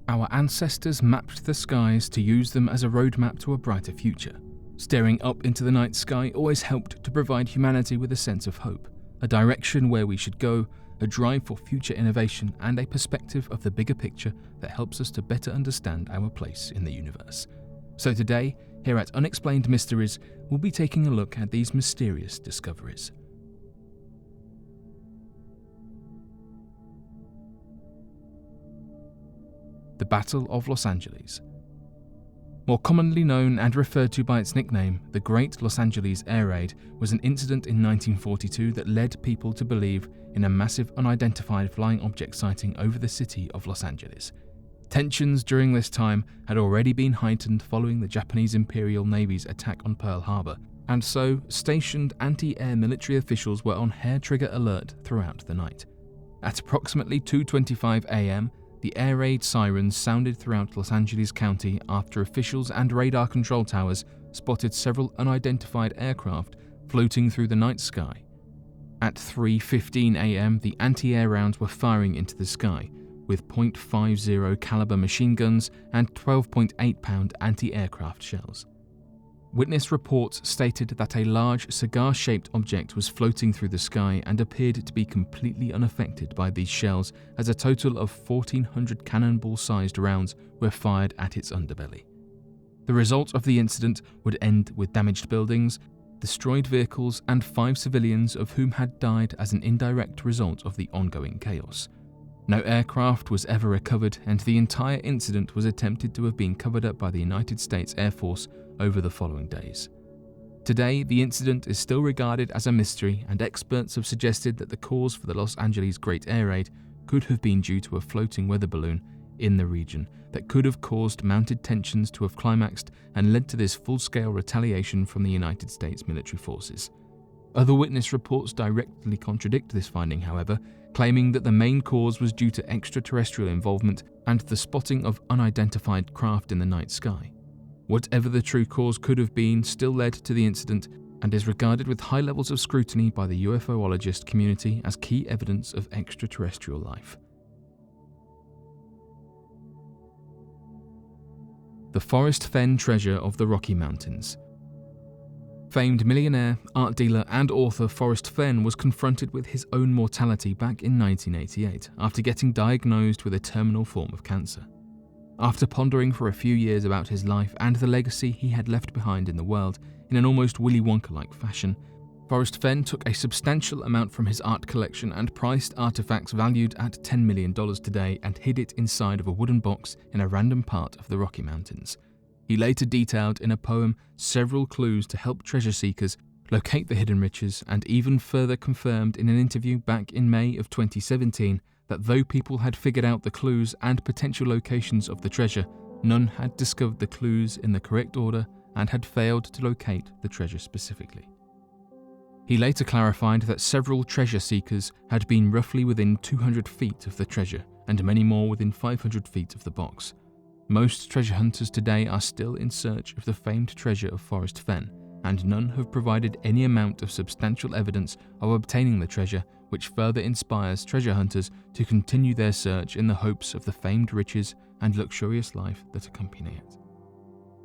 Our ancestors mapped the skies to use them as a roadmap to a brighter future. Staring up into the night sky always helped to provide humanity with a sense of hope, a direction where we should go, a drive for future innovation, and a perspective of the bigger picture that helps us to better understand our place in the universe. So today, here at Unexplained Mysteries, we'll be taking a look at these mysterious discoveries. The Battle of Los Angeles. More commonly known and referred to by its nickname, the Great Los Angeles Air Raid, was an incident in 1942 that led people to believe in a massive unidentified flying object sighting over the city of Los Angeles. Tensions during this time had already been heightened following the Japanese Imperial Navy's attack on Pearl Harbor, and so stationed anti-air military officials were on hair-trigger alert throughout the night. At approximately 2:25 a.m., the air raid sirens sounded throughout Los Angeles County after officials and radar control towers spotted several unidentified aircraft floating through the night sky. At 3:15 a.m., the anti-air rounds were firing into the sky, with .50 caliber machine guns and 12.8-pound anti-aircraft shells. Witness reports stated that a large cigar-shaped object was floating through the sky and appeared to be completely unaffected by these shells, as a total of 1,400 cannonball-sized rounds were fired at its underbelly. The result of the incident would end with damaged buildings, destroyed vehicles, and 5 civilians, of whom had died as an indirect result of the ongoing chaos. No aircraft was ever recovered, and the entire incident was attempted to have been covered up by the United States Air Force over the following days. Today, the incident is still regarded as a mystery, and experts have suggested that the cause for the Los Angeles Great Air Raid could have been due to a floating weather balloon in the region that could have caused mounted tensions to have climaxed and led to this full-scale retaliation from the United States military forces. Other witness reports directly contradict this finding, however, claiming that the main cause was due to extraterrestrial involvement and the spotting of unidentified craft in the night sky. Whatever the true cause could have been still led to the incident and is regarded with high levels of scrutiny by the UFOologist community as key evidence of extraterrestrial life. The Forrest Fenn treasure of the Rocky Mountains. Famed millionaire, art dealer, and author Forrest Fenn was confronted with his own mortality back in 1988 after getting diagnosed with a terminal form of cancer. After pondering for a few years about his life and the legacy he had left behind in the world in an almost Willy Wonka-like fashion, Forrest Fenn took a substantial amount from his art collection and priced artifacts valued at $10 million today and hid it inside of a wooden box in a random part of the Rocky Mountains. He later detailed in a poem several clues to help treasure seekers locate the hidden riches, and even further confirmed in an interview back in May of 2017 that though people had figured out the clues and potential locations of the treasure, none had discovered the clues in the correct order and had failed to locate the treasure specifically. He later clarified that several treasure seekers had been roughly within 200 feet of the treasure, and many more within 500 feet of the box. Most treasure hunters today are still in search of the famed treasure of Forrest Fenn, and none have provided any amount of substantial evidence of obtaining the treasure, which further inspires treasure hunters to continue their search in the hopes of the famed riches and luxurious life that accompany it.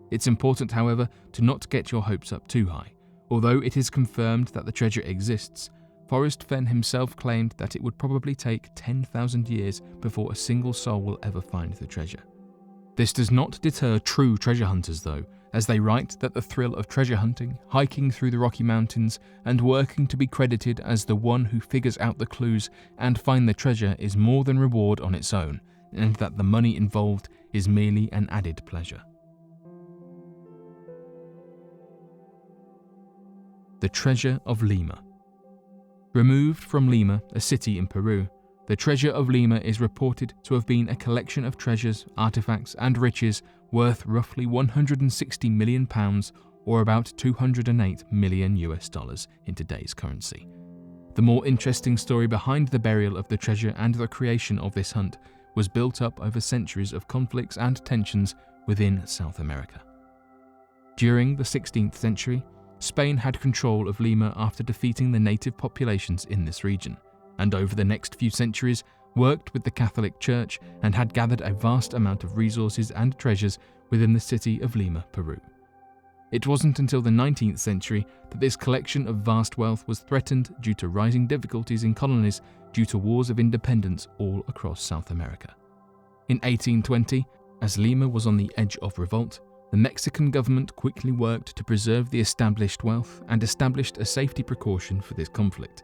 It's important, however, to not get your hopes up too high. Although it is confirmed that the treasure exists, Forrest Fenn himself claimed that it would probably take 10,000 years before a single soul will ever find the treasure. This does not deter true treasure hunters, though, as they write that the thrill of treasure hunting, hiking through the Rocky Mountains, and working to be credited as the one who figures out the clues and find the treasure is more than reward on its own, and that the money involved is merely an added pleasure. The Treasure of Lima. Removed from Lima, a city in Peru, the Treasure of Lima is reported to have been a collection of treasures, artifacts, and riches worth roughly £160 million, or about $208 million in today's currency. The more interesting story behind the burial of the treasure and the creation of this hunt was built up over centuries of conflicts and tensions within South America. During the 16th century, Spain had control of Lima after defeating the native populations in this region, and over the next few centuries, worked with the Catholic Church, and had gathered a vast amount of resources and treasures within the city of Lima, Peru. It wasn't until the 19th century that this collection of vast wealth was threatened due to rising difficulties in colonies due to wars of independence all across South America. In 1820, as Lima was on the edge of revolt, the Mexican government quickly worked to preserve the established wealth and established a safety precaution for this conflict.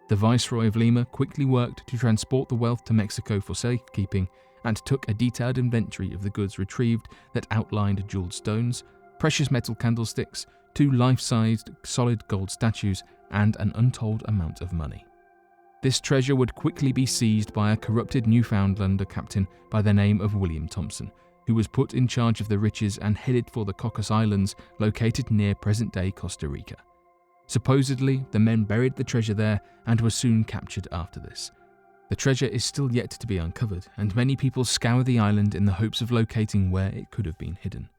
The Viceroy of Lima quickly worked to transport the wealth to Mexico for safekeeping and took a detailed inventory of the goods retrieved that outlined jeweled stones, precious metal candlesticks, 2 life-sized solid gold statues, and an untold amount of money. This treasure would quickly be seized by a corrupted Newfoundlander captain by the name of William Thompson, who was put in charge of the riches and headed for the Cocos Islands located near present-day Costa Rica. Supposedly, the men buried the treasure there and were soon captured after this. The treasure is still yet to be uncovered, and many people scour the island in the hopes of locating where it could have been hidden.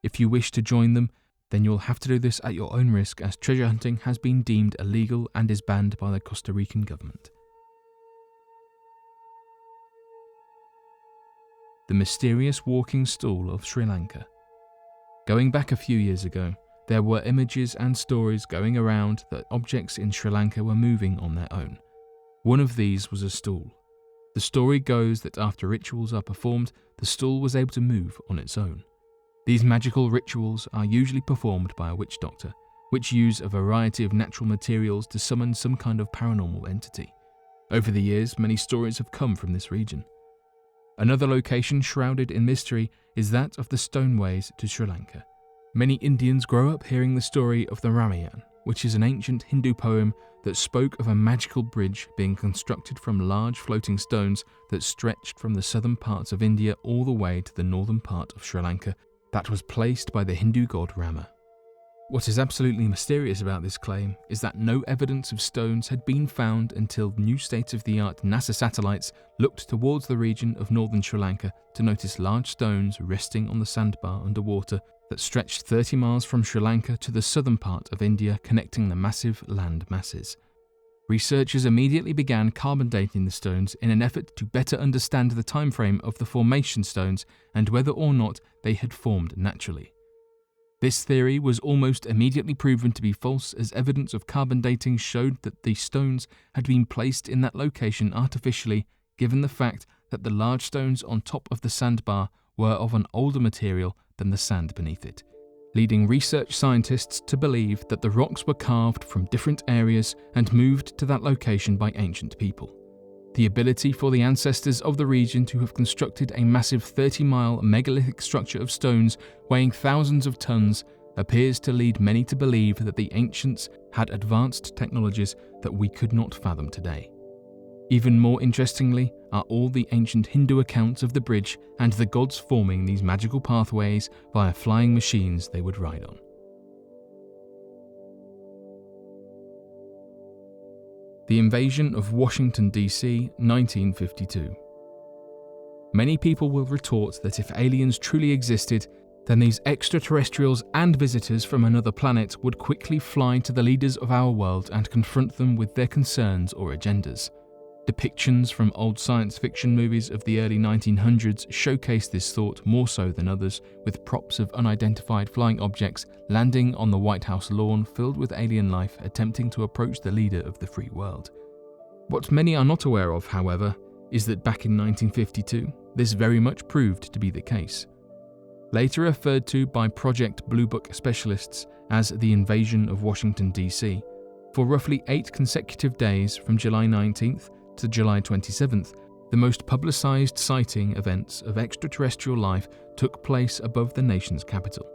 If you wish to join them, then you'll have to do this at your own risk, as treasure hunting has been deemed illegal and is banned by the Costa Rican government. The mysterious walking stool of Sri Lanka. Going back a few years ago, there were images and stories going around that objects in Sri Lanka were moving on their own. One of these was a stool. The story goes that after rituals are performed, the stool was able to move on its own. These magical rituals are usually performed by a witch doctor, which use a variety of natural materials to summon some kind of paranormal entity. Over the years, many stories have come from this region. Another location shrouded in mystery is that of the stoneways to Sri Lanka. Many Indians grow up hearing the story of the Ramayana, which is an ancient Hindu poem that spoke of a magical bridge being constructed from large floating stones that stretched from the southern parts of India all the way to the northern part of Sri Lanka, that was placed by the Hindu god Rama. What is absolutely mysterious about this claim is that no evidence of stones had been found until new state-of-the-art NASA satellites looked towards the region of northern Sri Lanka to notice large stones resting on the sandbar underwater that stretched 30 miles from Sri Lanka to the southern part of India, connecting the massive land masses. Researchers immediately began carbon dating the stones in an effort to better understand the time frame of the formation stones and whether or not they had formed naturally. This theory was almost immediately proven to be false, as evidence of carbon dating showed that the stones had been placed in that location artificially, given the fact that the large stones on top of the sandbar were of an older material than the sand beneath it, leading research scientists to believe that the rocks were carved from different areas and moved to that location by ancient people. The ability for the ancestors of the region to have constructed a massive 30-mile megalithic structure of stones weighing thousands of tons appears to lead many to believe that the ancients had advanced technologies that we could not fathom today. Even more interestingly are all the ancient Hindu accounts of the bridge and the gods forming these magical pathways via flying machines they would ride on. The invasion of Washington, D.C., 1952. Many people will retort that if aliens truly existed, then these extraterrestrials and visitors from another planet would quickly fly to the leaders of our world and confront them with their concerns or agendas. Depictions from old science fiction movies of the early 1900s showcase this thought more so than others, with props of unidentified flying objects landing on the White House lawn filled with alien life attempting to approach the leader of the free world. What many are not aware of, however, is that back in 1952, this very much proved to be the case. Later referred to by Project Blue Book specialists as the invasion of Washington, D.C., for roughly 8 consecutive days from July 19th to July 27th, the most publicized sighting events of extraterrestrial life took place above the nation's capital.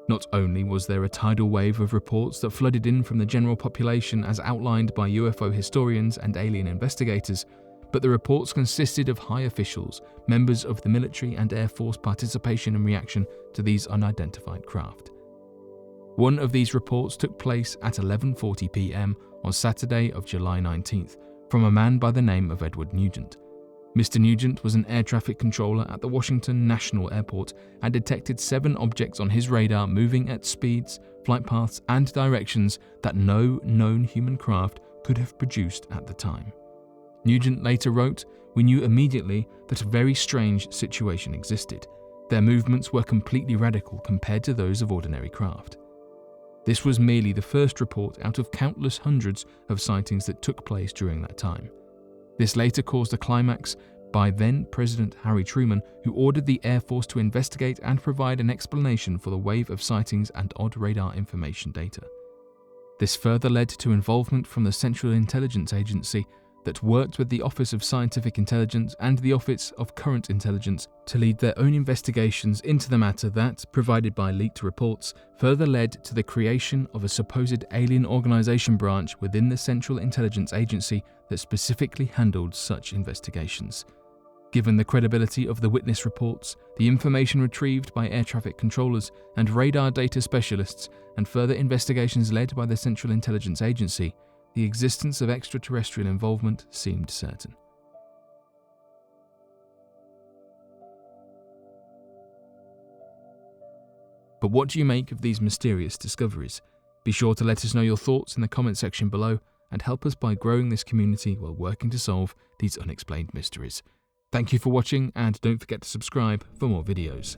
Not only was there a tidal wave of reports that flooded in from the general population as outlined by UFO historians and alien investigators, but the reports consisted of high officials, members of the military and Air Force participation and reaction to these unidentified craft. One of these reports took place at 11:40 p.m. on Saturday of July 19th, from a man by the name of Edward Nugent. Mr. Nugent was an air traffic controller at the Washington National Airport and detected 7 objects on his radar moving at speeds, flight paths, and directions that no known human craft could have produced at the time. Nugent later wrote, "We knew immediately that a very strange situation existed. Their movements were completely radical compared to those of ordinary craft." This was merely the first report out of countless hundreds of sightings that took place during that time. This later caused a climax by then President Harry Truman, who ordered the Air Force to investigate and provide an explanation for the wave of sightings and odd radar information data. This further led to involvement from the Central Intelligence Agency that worked with the Office of Scientific Intelligence and the Office of Current Intelligence to lead their own investigations into the matter that, provided by leaked reports, further led to the creation of a supposed alien organization branch within the Central Intelligence Agency that specifically handled such investigations. Given the credibility of the witness reports, the information retrieved by air traffic controllers and radar data specialists, and further investigations led by the Central Intelligence Agency, the existence of extraterrestrial involvement seemed certain. But what do you make of these mysterious discoveries? Be sure to let us know your thoughts in the comment section below and help us by growing this community while working to solve these unexplained mysteries. Thank you for watching, and don't forget to subscribe for more videos.